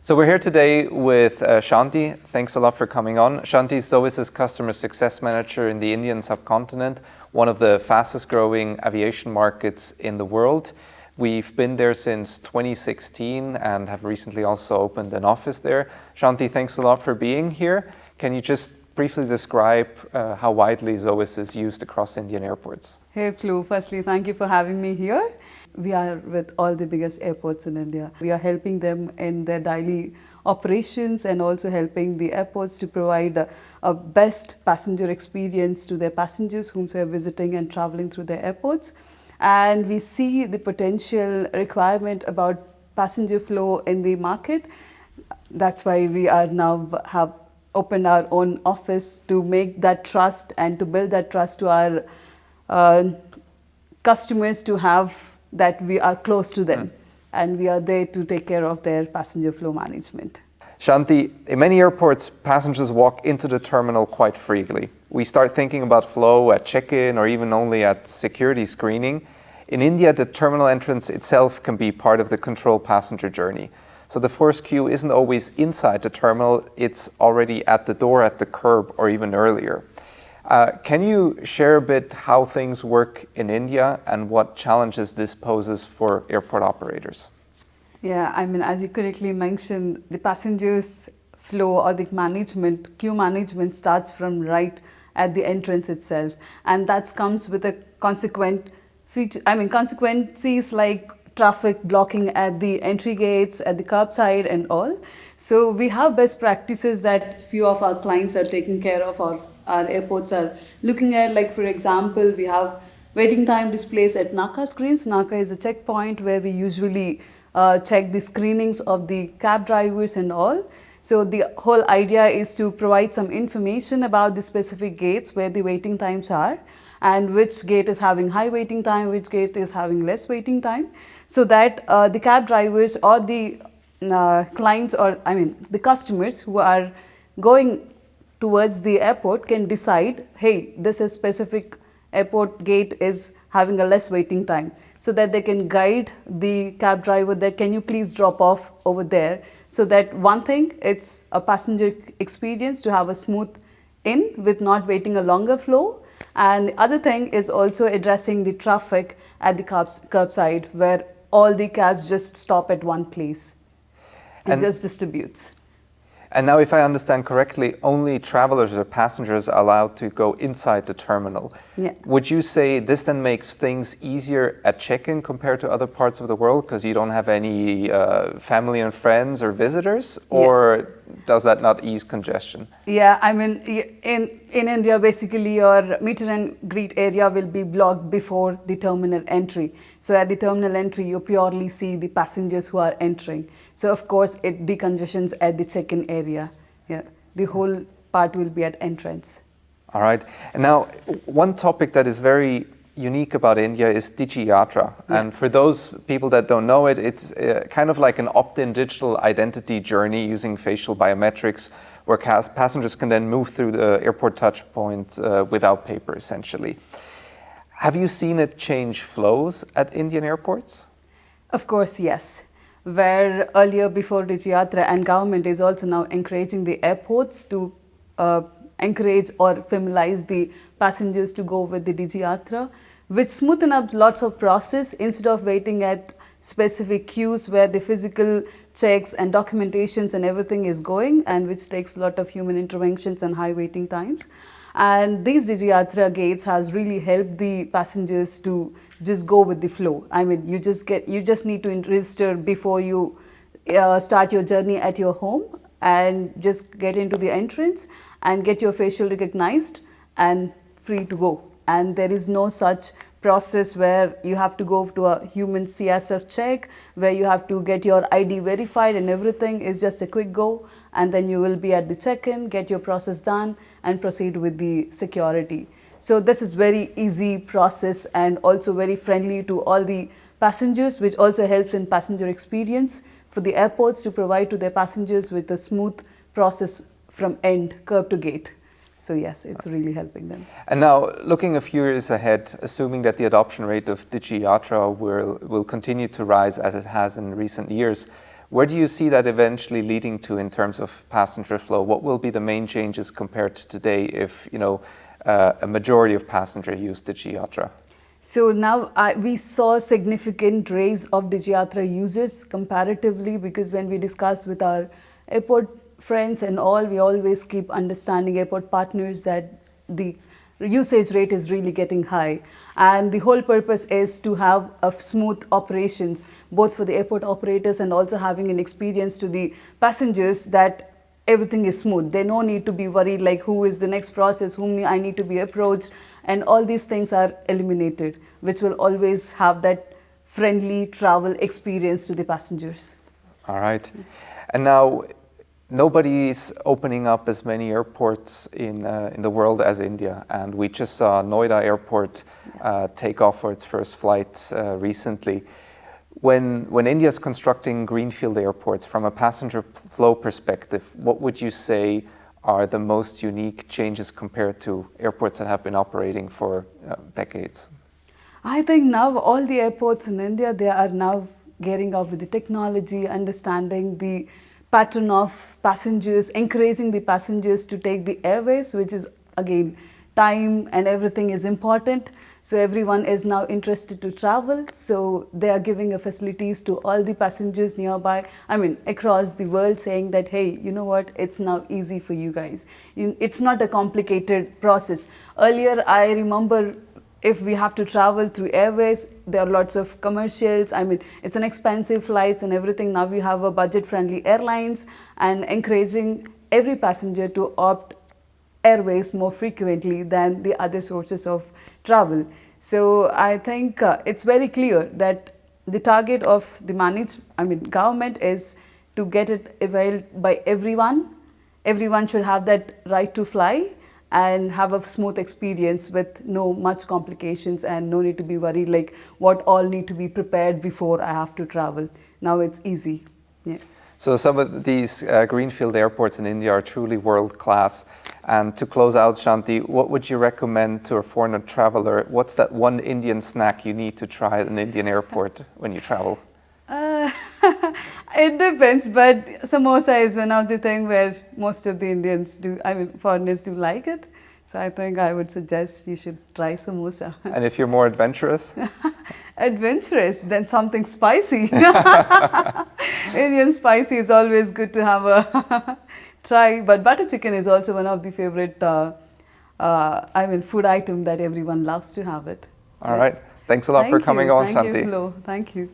So we're here today with Santhi. Thanks a lot for coming on. Santhi is Xovis Customer Success Manager in the Indian subcontinent, one of the fastest growing aviation markets in the world. We've been there since 2016 and have recently also opened an office there. Santhi, thanks a lot for being here. Can you just briefly describe how widely Xovis is used across Indian airports? Hey Flu, firstly thank you for having me here. We are with all the biggest airports in India. We are helping them in their daily operations and also helping the airports to provide a best passenger experience to their passengers whom they are visiting and traveling through their airports. And we see the potential requirement about passenger flow in the market. That's why we are now have opened our own office to make that trust and to build that trust to our customers, to have that we are close to them and we are there to take care of their passenger flow management. Santhi, in many airports, passengers walk into the terminal quite freely. We start thinking about flow at check-in or even only at security screening. In India, the terminal entrance itself can be part of the controlled passenger journey. So the first queue isn't always inside the terminal, it's already at the door, at the curb, or even earlier. Can you share a bit how things work in India and what challenges this poses for airport operators? Yeah, I mean, as you correctly mentioned, the passengers flow or the management, queue management starts from right at the entrance itself. And that comes with a consequences like traffic blocking at the entry gates, at the curbside and all. So we have best practices that few of our clients are taking care of, or our airports are looking at. Like for example, we have waiting time displays at NACA screens. NACA is a checkpoint where we usually check the screenings of the cab drivers and all. So the whole idea is to provide some information about the specific gates where the waiting times are and which gate is having high waiting time, which gate is having less waiting time, so that the cab drivers or the clients, or the customers who are going towards the airport can decide, hey, this is specific airport gate is having a less waiting time, so that they can guide the cab driver that can you please drop off over there. So that one thing, it's a passenger experience to have a smooth in with not waiting a longer flow. And the other thing is also addressing the traffic at the curbside where all the cabs just stop at one place. It just distributes. And now, if I understand correctly, only travelers or passengers are allowed to go inside the terminal. Yeah. Would you say this then makes things easier at check-in compared to other parts of the world because you don't have any family and friends or visitors? Or yes, does that not ease congestion? Yeah, I mean, in India, basically your meet and greet area will be blocked before the terminal entry. So at the terminal entry, you purely see the passengers who are entering. So of course, it decongestions at the check-in area. Yeah, the whole part will be at entrance. All right. And now, one topic that is very unique about India is DigiYatra. Yeah. And for those people that don't know it, it's kind of like an opt-in digital identity journey using facial biometrics, where passengers can then move through the airport touchpoint without paper, essentially. Have you seen it change flows at Indian airports? Of course, yes. Where earlier before DigiYatra, and government is also now encouraging the airports to encourage or familiarize the passengers to go with the DigiYatra, which smoothen up lots of process instead of waiting at specific queues where the physical checks and documentations and everything is going, and which takes a lot of human interventions and high waiting times. And these DigiYatra gates has really helped the passengers to just go with the flow. I mean, you just need to register before you start your journey at your home, and just get into the entrance and get your facial recognized and free to go. And there is no such process where you have to go to a human CSF check, where you have to get your ID verified and everything. Is just a quick go, and then you will be at the check-in, get your process done and proceed with the security. So this is very easy process and also very friendly to all the passengers, which also helps in passenger experience for the airports to provide to their passengers with a smooth process from end, curb to gate. So yes, it's really helping them. And now, looking a few years ahead, assuming that the adoption rate of DigiYatra will continue to rise as it has in recent years, Where do you see that eventually leading to in terms of passenger flow? What will be the main changes compared to today if, a majority of passengers use DigiYatra? So now we saw significant raise of DigiYatra users comparatively, because when we discuss with our airport friends and all, we always keep understanding airport partners that the usage rate is really getting high. And the whole purpose is to have a smooth operations, both for the airport operators and also having an experience to the passengers that everything is smooth. They no need to be worried like who is the next process, whom I need to be approached, and all these things are eliminated, which will always have that friendly travel experience to the passengers. All right. And now, nobody's opening up as many airports in the world as India, and we just saw Noida Airport take off for its first flight recently. When India is constructing greenfield airports, from a passenger flow perspective, what would you say are the most unique changes compared to airports that have been operating for decades? I think now all the airports in India, they are now gearing up with the technology, understanding the pattern of passengers, encouraging the passengers to take the airways, which is again time and everything is important. So everyone is now interested to travel. So they are giving facilities to all the passengers nearby, across the world, saying that, hey, you know what, it's now easy for you guys. It's not a complicated process. Earlier, I remember if we have to travel through airways, there are lots of commercials. It's an expensive flights and everything. Now we have a budget-friendly airlines and encouraging every passenger to opt airways more frequently than the other sources of travel. So I think it's very clear that the target of the government is to get it availed by everyone. Everyone should have that right to fly and have a smooth experience with no much complications and no need to be worried like what all need to be prepared before I have to travel. Now it's easy. Yeah. So some of these greenfield airports in India are truly world-class. And to close out, Santhi, what would you recommend to a foreign traveler? What's that one Indian snack you need to try at an Indian airport when you travel? It depends, but samosa is one of the things where most of the Indians foreigners do like it. So I think I would suggest you should try samosa. And if you're more adventurous? Adventurous, then something spicy. Indian spicy is always good to have a try, but butter chicken is also one of the favorite food item that everyone loves to have it. All right. Thanks a lot for coming on, Santhi. Thank you, Flo. Thank you.